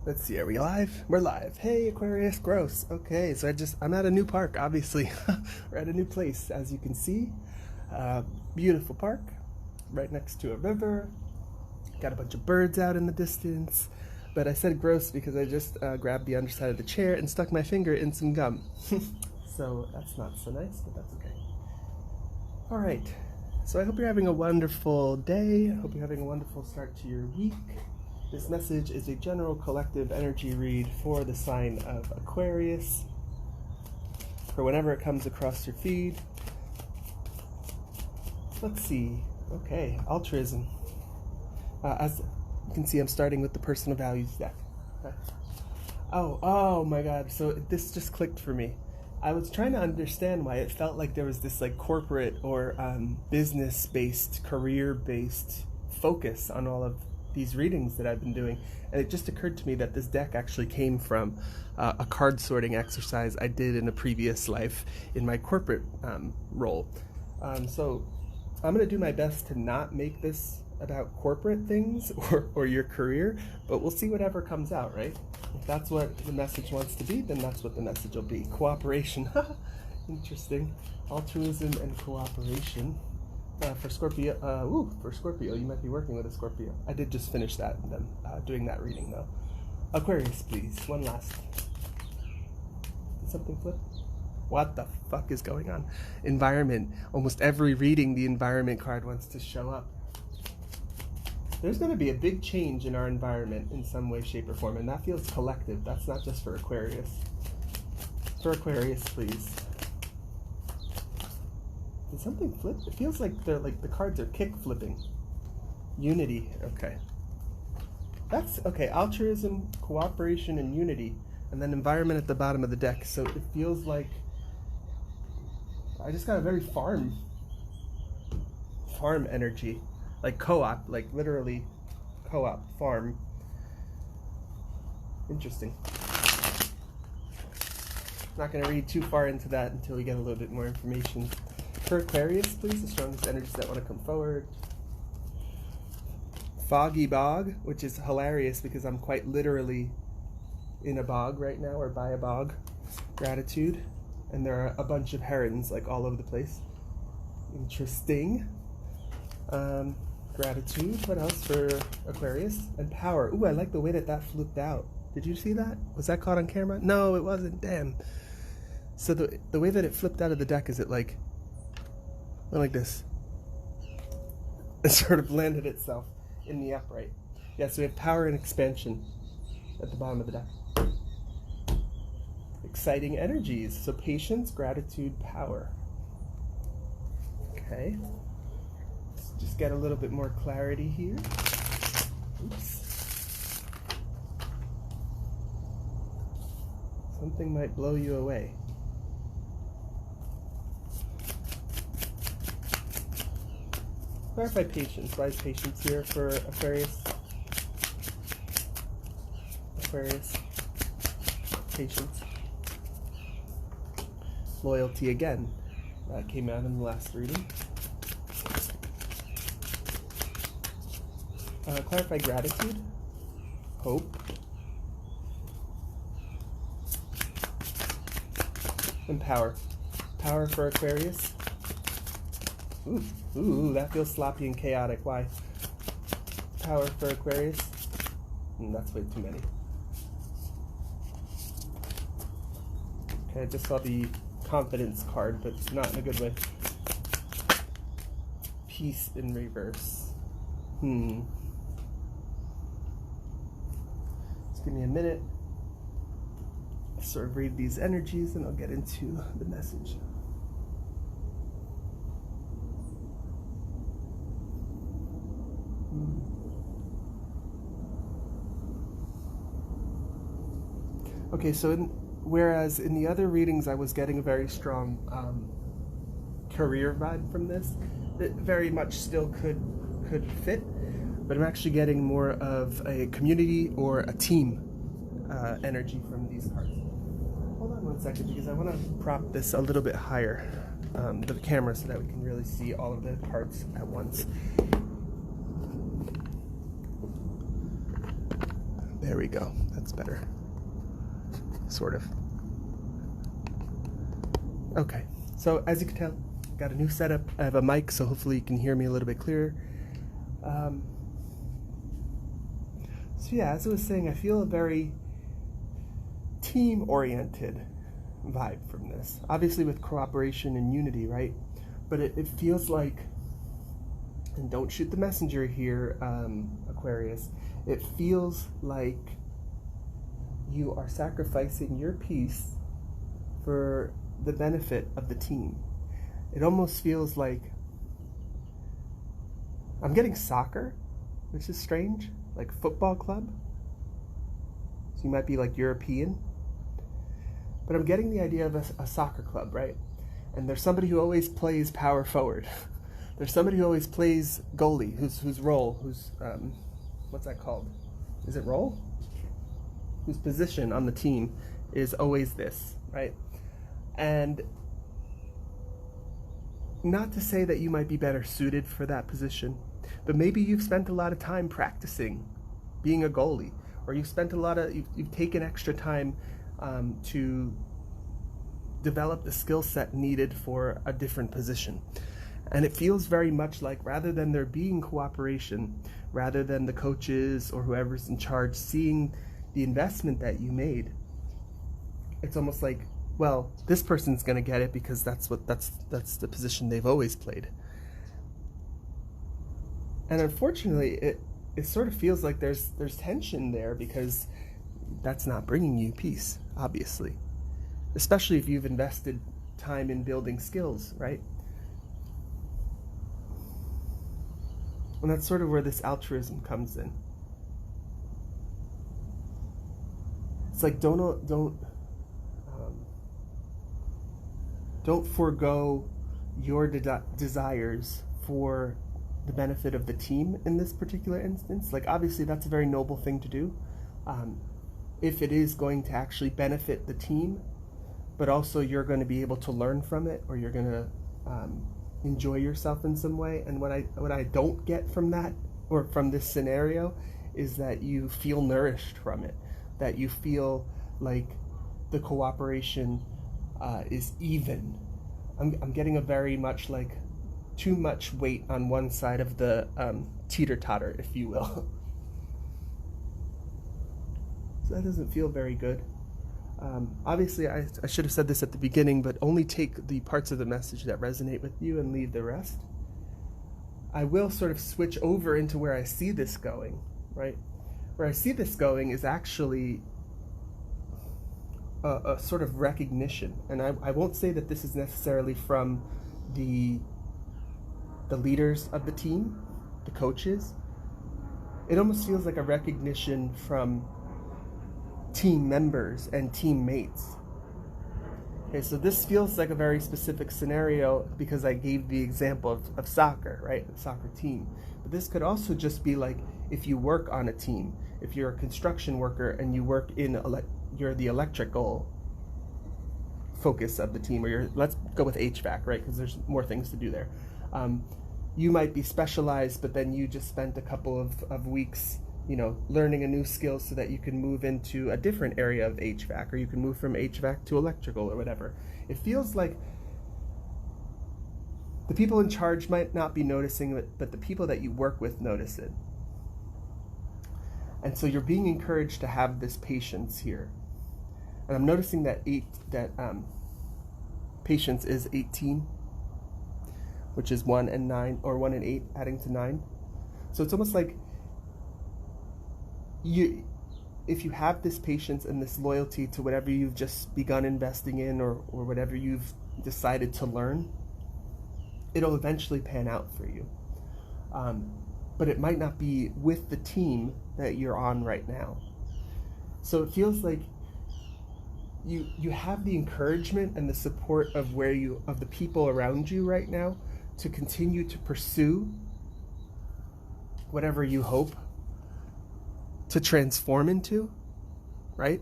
Let's see, are we live? We're live. Hey, Aquarius, gross. Okay, so I'm at a new park, obviously. We're at a new place, as you can see. Beautiful park, right next to a river. Got a bunch of birds out in the distance. But I said gross because I just grabbed the underside of the chair and stuck my finger in some gum. So that's not so nice, but that's okay. All right, so I hope you're having a wonderful day. I hope you're having a wonderful start to your week. This message is a general collective energy read for the sign of Aquarius, for whenever it comes across your feed. Let's see. Okay, altruism. As you can see, I'm starting with the personal values deck. Okay. Oh my God, so this just clicked for me. I was trying to understand why it felt like there was this like corporate or business-based, career-based focus on all of these readings that I've been doing, and it just occurred to me that this deck actually came from a card sorting exercise I did in a previous life in my corporate role. So I'm going to do my best to not make this about corporate things or your career, but we'll see whatever comes out, right? If that's what the message wants to be, then that's what the message will be. Cooperation. Interesting. Altruism and cooperation. For Scorpio, you might be working with a Scorpio. I did just finish that, and then doing that reading though. Aquarius, please. One last. Did something flip? What the fuck is going on? Environment. Almost every reading, the environment card wants to show up. There's going to be a big change in our environment in some way, shape, or form, and that feels collective. That's not just for Aquarius. For Aquarius, please. Did something flip? It feels like the cards are kick flipping. Unity. Okay. That's okay. Altruism, cooperation, and unity, and then environment at the bottom of the deck. So it feels like I just got a very farm energy, like co-op, like literally co-op farm. Interesting. Not going to read too far into that until we get a little bit more information. For Aquarius, please, the strongest energies that want to come forward. Foggy bog, which is hilarious because I'm quite literally in a bog right now, or by a bog. Gratitude. And there are a bunch of herons like all over the place. Interesting. Gratitude. What else for Aquarius? And power. Ooh, I like the way that flipped out. Did you see that? Was that caught on camera? No, it wasn't. Damn. So the way that it flipped out of the deck is it like this. It sort of landed itself in the upright. Yeah, so we have power and expansion at the bottom of the deck. Exciting energies. So patience, gratitude, power. Okay. Let's just get a little bit more clarity here. Oops. Something might blow you away. Clarify patience. Why is patience here for Aquarius? Aquarius. Patience. Loyalty again. That came out in the last reading. Clarify gratitude. Hope. And power. Power for Aquarius. Ooh, that feels sloppy and chaotic. Why? Power for Aquarius. That's way too many. Okay, I just saw the confidence card, but not in a good way. Peace in reverse. Just give me a minute. Sort of read these energies, and I'll get into the message. Okay, so whereas in the other readings I was getting a very strong career vibe from this, it very much still could fit, but I'm actually getting more of a community or a team energy from these cards. Hold on one second, because I want to prop this a little bit higher, the camera, so that we can really see all of the parts at once. There we go. That's better. Sort of. Okay. So as you can tell, got a new setup. I have a mic, so hopefully you can hear me a little bit clearer. So yeah, as I was saying, I feel a very team-oriented vibe from this. Obviously with cooperation and unity, right? But it feels like, and don't shoot the messenger here, Aquarius, it feels like you are sacrificing your peace for the benefit of the team. It almost feels like, I'm getting soccer, which is strange, like football club. So you might be like European. But I'm getting the idea of a soccer club, right? And there's somebody who always plays power forward. There's somebody who always plays goalie, whose role, what's that called? Is it role? Whose position on the team is always this, right? And not to say that you might be better suited for that position, but maybe you've spent a lot of time practicing being a goalie, or you've taken extra time to develop the skill set needed for a different position. And it feels very much like, rather than there being cooperation, rather than the coaches or whoever's in charge seeing the investment that you made, it's almost like, well, this person's going to get it because that's the position they've always played. And unfortunately, it sort of feels like there's tension there, because that's not bringing you peace, obviously. Especially if you've invested time in building skills, right? And that's sort of where this altruism comes in. It's like, don't forego your desires for the benefit of the team in this particular instance. Like, obviously that's a very noble thing to do, if it is going to actually benefit the team, but also you're going to be able to learn from it, or you're going to enjoy yourself in some way. And what I don't get from that, or from this scenario, is that you feel nourished from it, that you feel like the cooperation is even. I'm getting a very much like too much weight on one side of the teeter-totter, if you will. So that doesn't feel very good. Obviously, I should have said this at the beginning, but only take the parts of the message that resonate with you and leave the rest. I will sort of switch over into where I see this going, right? Where I see this going is actually a sort of recognition. And I won't say that this is necessarily from the leaders of the team, the coaches. It almost feels like a recognition from team members and teammates. Okay, so this feels like a very specific scenario because I gave the example of soccer, right? The soccer team. But this could also just be like, if you work on a team, if you're a construction worker and you work in, you're the electrical focus of the team, or let's go with HVAC, right? Because there's more things to do there. You might be specialized, but then you just spent a couple of weeks, learning a new skill so that you can move into a different area of HVAC, or you can move from HVAC to electrical or whatever. It feels like the people in charge might not be noticing it, but the people that you work with notice it. And so you're being encouraged to have this patience here. And I'm noticing that patience is 18, which is 1 and 9, or 1 and 8 adding to 9. So it's almost like if you have this patience and this loyalty to whatever you've just begun investing in, or whatever you've decided to learn, it'll eventually pan out for you. But it might not be with the team that you're on right now. So it feels like you have the encouragement and the support of the people around you right now to continue to pursue whatever you hope to transform into, right?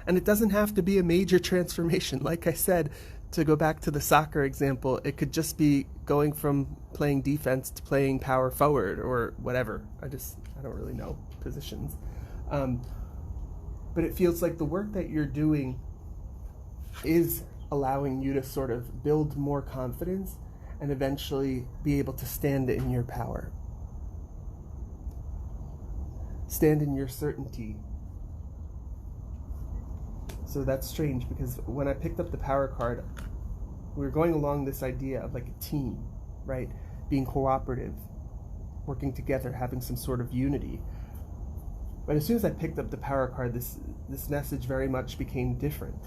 And it doesn't have to be a major transformation. Like I said, to go back to the soccer example, it could just be going from playing defense to playing power forward or whatever. I don't really know positions. But it feels like the work that you're doing is allowing you to sort of build more confidence and eventually be able to stand in your power. Stand in your certainty. So that's strange, because when I picked up the power card, we were going along this idea of like a team, right? Being cooperative, working together, having some sort of unity. But as soon as I picked up the power card, this message very much became different.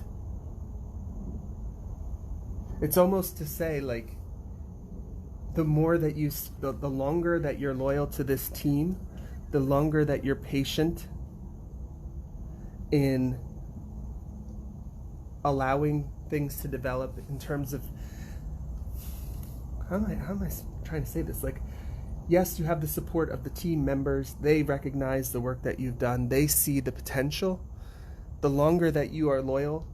It's almost to say, like, the more that the longer that you're loyal to this team, the longer that you're patient in allowing things to develop in terms of, how am I trying to say this? Like, yes, you have the support of the team members. They recognize the work that you've done. They see the potential. The longer that you are loyal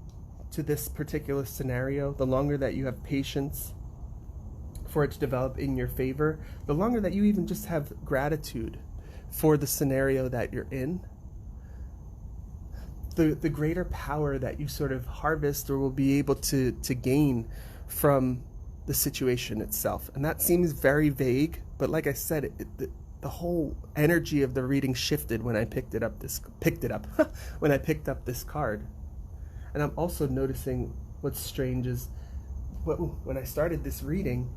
to this particular scenario, the longer that you have patience for it to develop in your favor, the longer that you even just have gratitude for the scenario that you're in, the greater power that you sort of harvest or will be able to gain from the situation itself. And that seems very vague, but like I said, the whole energy of the reading shifted when I picked up this card. And I'm also noticing what's strange is when I started this reading,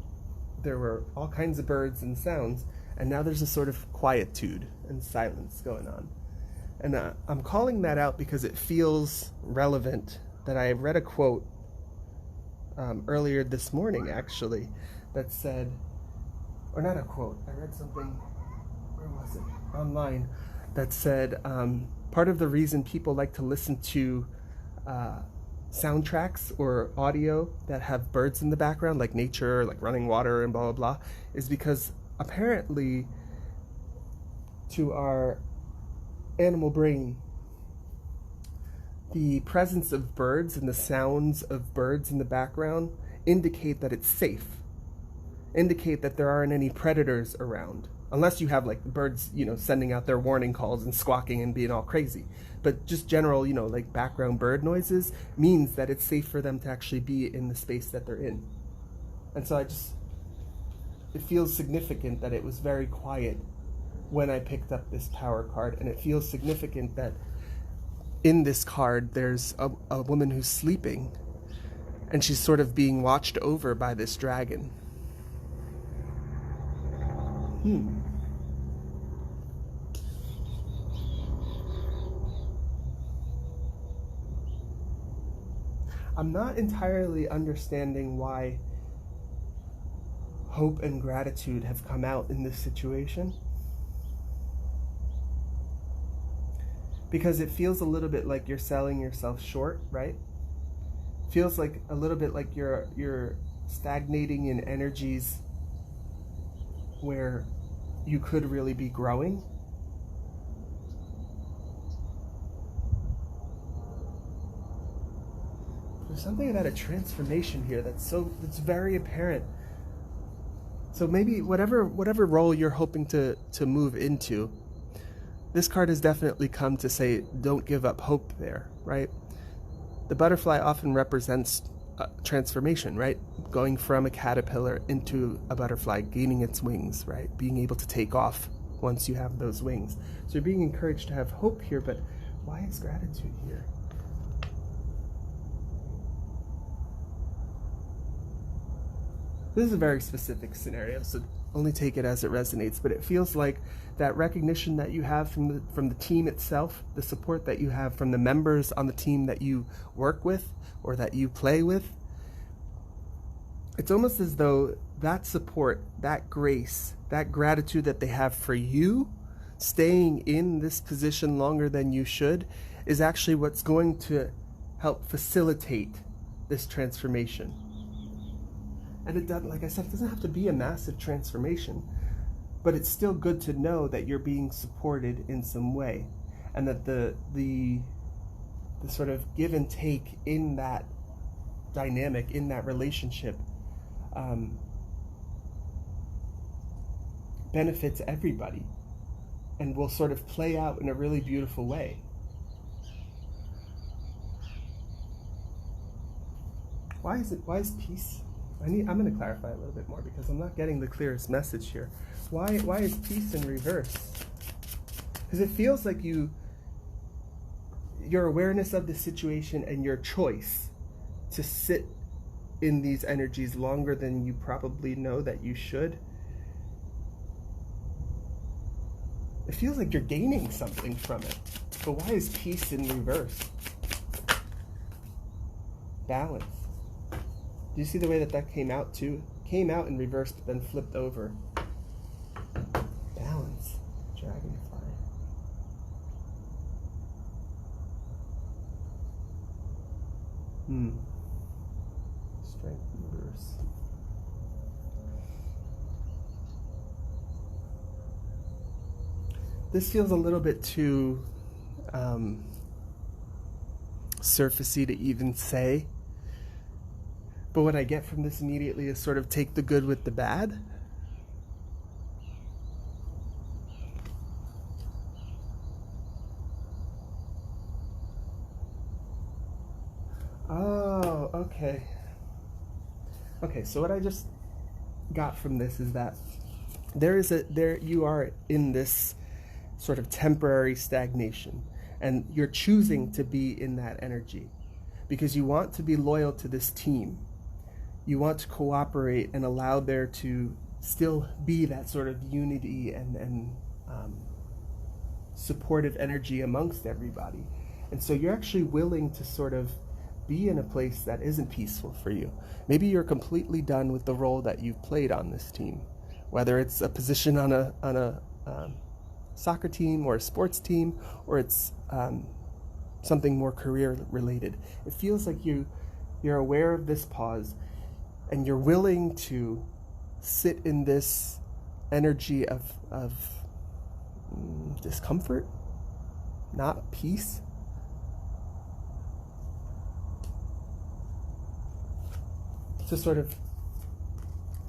there were all kinds of birds and sounds, and now there's a sort of quietude and silence going on. And I'm calling that out because it feels relevant. That I read a quote earlier this morning, actually, that said, or not a quote, I read something, where was it? Online, that said, part of the reason people like to listen to soundtracks or audio that have birds in the background, like nature, like running water and blah, blah, blah, is because apparently to our animal brain, the presence of birds and the sounds of birds in the background indicate that it's safe, indicate that there aren't any predators around, unless you have like birds, sending out their warning calls and squawking and being all crazy. But just general, like background bird noises means that it's safe for them to actually be in the space that they're in. And so it feels significant that it was very quiet when I picked up this power card, and it feels significant that in this card there's a woman who's sleeping, and she's sort of being watched over by this dragon. I'm not entirely understanding why hope and gratitude have come out in this situation, because it feels a little bit like you're selling yourself short, right? Feels like a little bit like you're stagnating in energies where you could really be growing. There's something about a transformation here that's very apparent. So maybe whatever role you're hoping to move into, this card has definitely come to say, don't give up hope there, right? The butterfly often represents transformation, right? Going from a caterpillar into a butterfly, gaining its wings, right? Being able to take off once you have those wings. So you're being encouraged to have hope here, but why is gratitude here? This is a very specific scenario, so only take it as it resonates, but it feels like that recognition that you have from the team itself, the support that you have from the members on the team that you work with or that you play with, it's almost as though that support, that grace, that gratitude that they have for you staying in this position longer than you should is actually what's going to help facilitate this transformation. And it doesn't, like I said, it doesn't have to be a massive transformation, but it's still good to know that you're being supported in some way, and that the sort of give and take in that dynamic, in that relationship, benefits everybody and will sort of play out in a really beautiful way. Why is peace? I'm going to clarify a little bit more because I'm not getting the clearest message here. Why is peace in reverse? Because it feels like your awareness of the situation and your choice to sit in these energies longer than you probably know that you should. It feels like you're gaining something from it. But why is peace in reverse? Balance. Do you see the way that came out too? Came out in reverse, but then flipped over. Balance. Dragonfly. Strength in reverse. This feels a little bit too surfacey to even say. But what I get from this immediately is sort of take the good with the bad. Oh, okay. Okay, so what I just got from this is that there you are in this sort of temporary stagnation, and you're choosing to be in that energy because you want to be loyal to this team. You want to cooperate and allow there to still be that sort of unity and supportive energy amongst everybody. And so you're actually willing to sort of be in a place that isn't peaceful for you. Maybe you're completely done with the role that you've played on this team, whether it's a position on a soccer team or a sports team, or it's something more career related. It feels like you're aware of this pause and you're willing to sit in this energy of discomfort, not peace. To sort of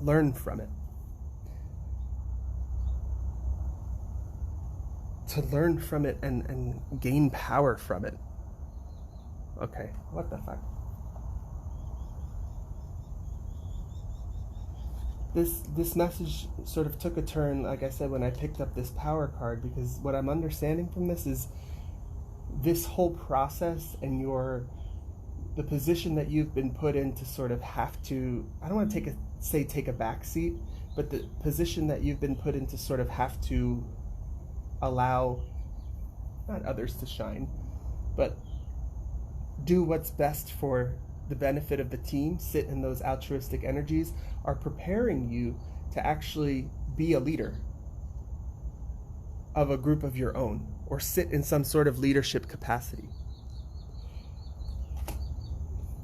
learn from it. To learn from it and gain power from it. Okay, what the fuck? This message sort of took a turn, like I said, when I picked up this power card, because what I'm understanding from this is this whole process and the position that you've been put in to sort of have to, I don't want to take a back seat, but the position that you've been put in to sort of have to allow, not others to shine, but do what's best for the benefit of the team, sit in those altruistic energies, are preparing you to actually be a leader of a group of your own, or sit in some sort of leadership capacity.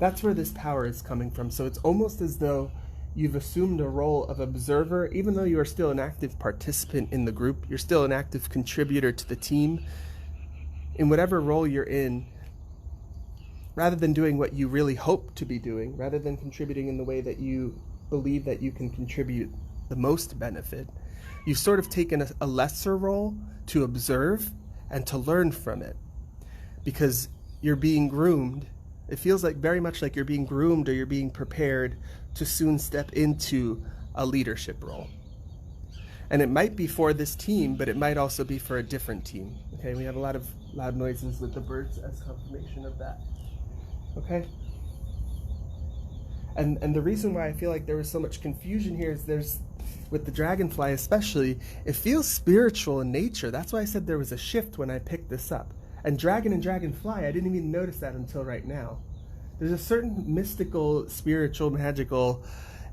That's where this power is coming from. So it's almost as though you've assumed a role of observer, even though you are still an active participant in the group. You're still an active contributor to the team. In whatever role you're in, rather than doing what you really hope to be doing, rather than contributing in the way that you believe that you can contribute the most benefit, you've sort of taken a lesser role to observe and to learn from it, because you're being groomed. It feels like very much like you're being groomed, or you're being prepared to soon step into a leadership role. And it might be for this team, but it might also be for a different team. Okay, we have a lot of loud noises with the birds as confirmation of that. Okay? And the reason why I feel like there was so much confusion here is with the dragonfly especially, it feels spiritual in nature. That's why I said there was a shift when I picked this up. And dragon and dragonfly, I didn't even notice that until right now. There's a certain mystical, spiritual, magical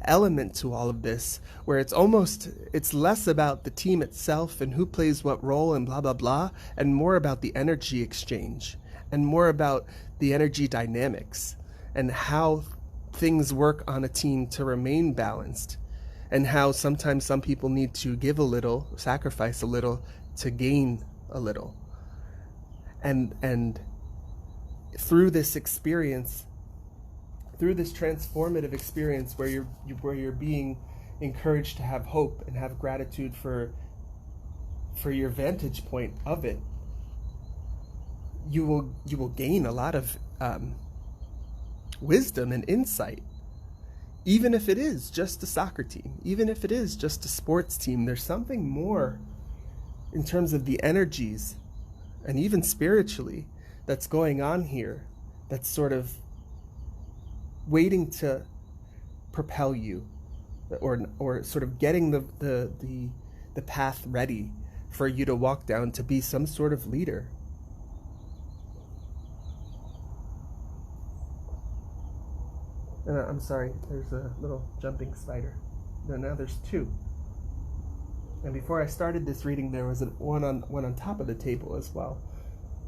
element to all of this, where it's less about the team itself and who plays what role and blah, blah, blah, and more about the energy exchange, and more about the energy dynamics, and how things work on a team to remain balanced, and how sometimes some people need to give a little, sacrifice a little, to gain a little. And through this experience, through this transformative experience where you're being encouraged to have hope and have gratitude for your vantage point of it, you will gain a lot of wisdom and insight even if it is just a soccer team, even if it is just a sports team, there's something more in terms of the energies and even spiritually that's going on here, that's sort of waiting to propel you, or sort of getting the path ready for you to walk down to be some sort of leader. And I'm sorry, there's a little jumping spider. No, now there's two. And before I started this reading, there was one on top of the table as well.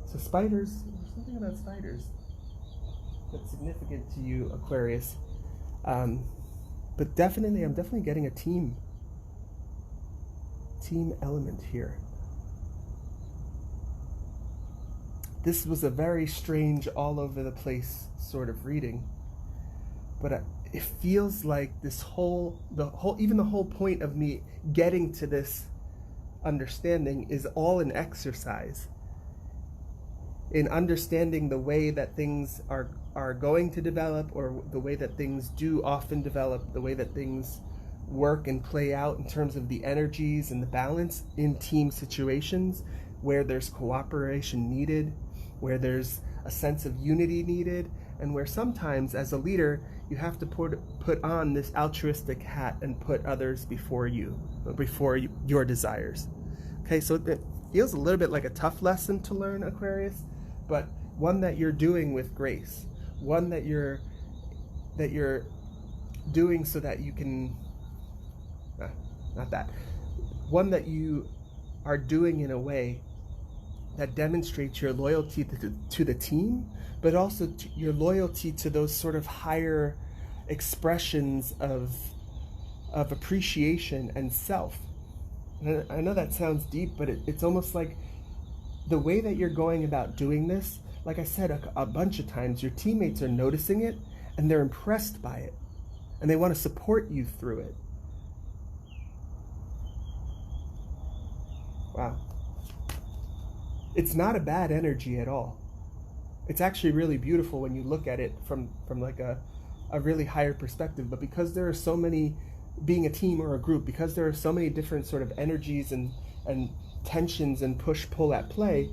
So spiders, there's something about spiders that's significant to you, Aquarius. But I'm definitely getting a team element here. This was a very strange, all over the place sort of reading, but it feels like the whole point of me getting to this understanding is all an exercise in understanding the way that things are going to develop, or the way that things do often develop, the way that things work and play out in terms of the energies and the balance in team situations where there's cooperation needed, where there's a sense of unity needed, and where sometimes as a leader you have to put on this altruistic hat and put others before your desires. Okay, so it feels a little bit like a tough lesson to learn, Aquarius, but one that you're doing with grace, one that you're doing so that you can, one that you are doing in a way that demonstrates your loyalty to the team, but also your loyalty to those sort of higher expressions of appreciation and self. And I know that sounds deep, but it's almost like the way that you're going about doing this, like I said a bunch of times, your teammates are noticing it and they're impressed by it and they want to support you through it. Wow. It's not a bad energy at all. It's actually really beautiful when you look at it from like a really higher perspective. But because there are so many, being a team or a group, because there are so many different sort of energies and tensions and push-pull at play,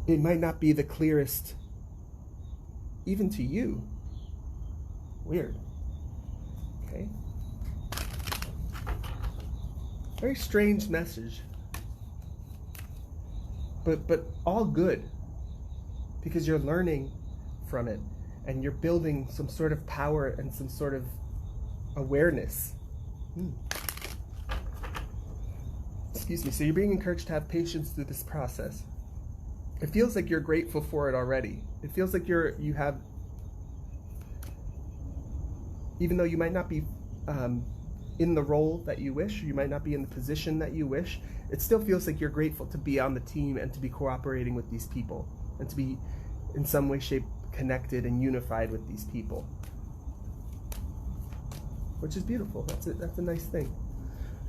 it might not be the clearest even to you. Weird. Okay. Very strange message. But all good, because you're learning from it and you're building some sort of power and some sort of awareness. Excuse me. So you're being encouraged to have patience through this process. It feels like you're grateful for it already. It feels like you have, even though you might not be in the role that you wish, or you might not be in the position that you wish, it still feels like you're grateful to be on the team and to be cooperating with these people and to be in some way, shape, connected and unified with these people, which is beautiful. That's a nice thing.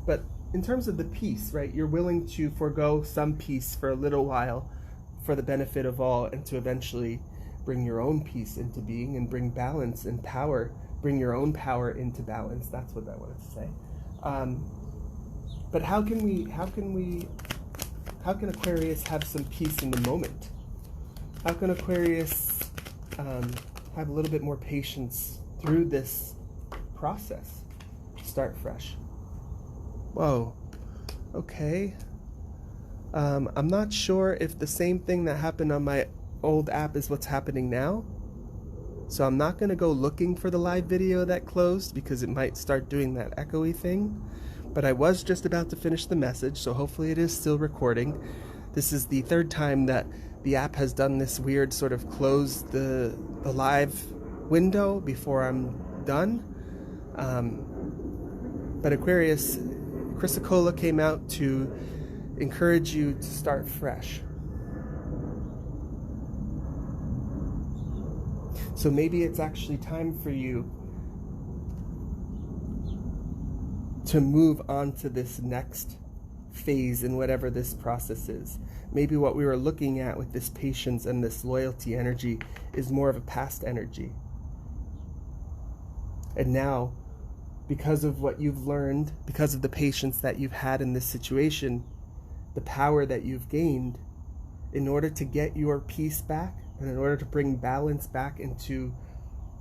But in terms of the peace, right, you're willing to forego some peace for a little while for the benefit of all, and to eventually bring your own peace into being and bring balance and power, bring your own power into balance. That's what I wanted to say. But how can Aquarius have some peace in the moment? How can Aquarius have a little bit more patience through this process? Start fresh. Whoa. Okay. I'm not sure if the same thing that happened on my old app is what's happening now. So I'm not going to go looking for the live video that closed because it might start doing that echoey thing. But I was just about to finish the message, so hopefully it is still recording. This is the third time that the app has done this weird sort of close the live window before I'm done. But Aquarius, Chrysicola came out to encourage you to start fresh. So maybe it's actually time for you to move on to this next phase in whatever this process is. Maybe what we were looking at with this patience and this loyalty energy is more of a past energy. And now, because of what you've learned, because of the patience that you've had in this situation, the power that you've gained, in order to get your peace back, and in order to bring balance back into,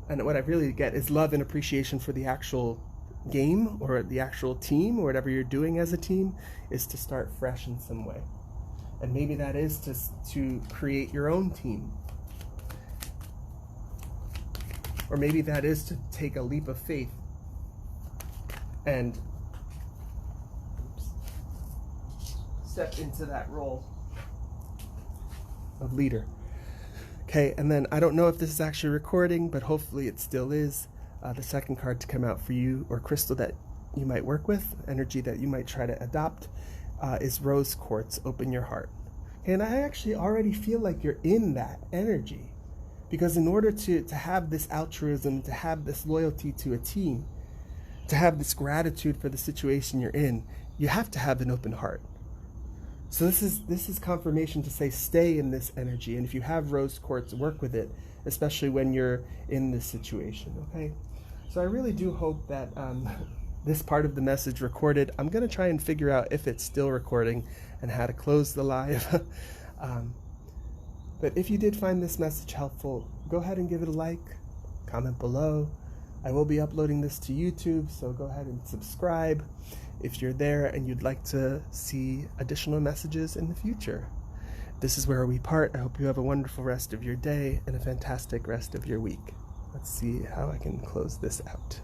and what I really get is love and appreciation for the actual game or the actual team or whatever you're doing as a team, is to start fresh in some way. And maybe that is to create your own team. Or maybe that is to take a leap of faith and step into that role of leader. Okay, and then I don't know if this is actually recording, but hopefully it still is. The second card to come out for you, or crystal that you might work with, energy that you might try to adopt, is rose quartz. Open your heart. And I actually already feel like you're in that energy, because in order to have this altruism, to have this loyalty to a team, to have this gratitude for the situation you're in, you have to have an open heart. So this is confirmation to say stay in this energy, and if you have rose quartz, work with it, especially when you're in this situation. Okay, so I really do hope that this part of the message recorded. I'm going to try and figure out if it's still recording and how to close the live. But if you did find this message helpful, go ahead and give it a like, comment below. I will be uploading this to YouTube, so go ahead and subscribe if you're there and you'd like to see additional messages in the future. This is where we part. I hope you have a wonderful rest of your day and a fantastic rest of your week. Let's see how I can close this out.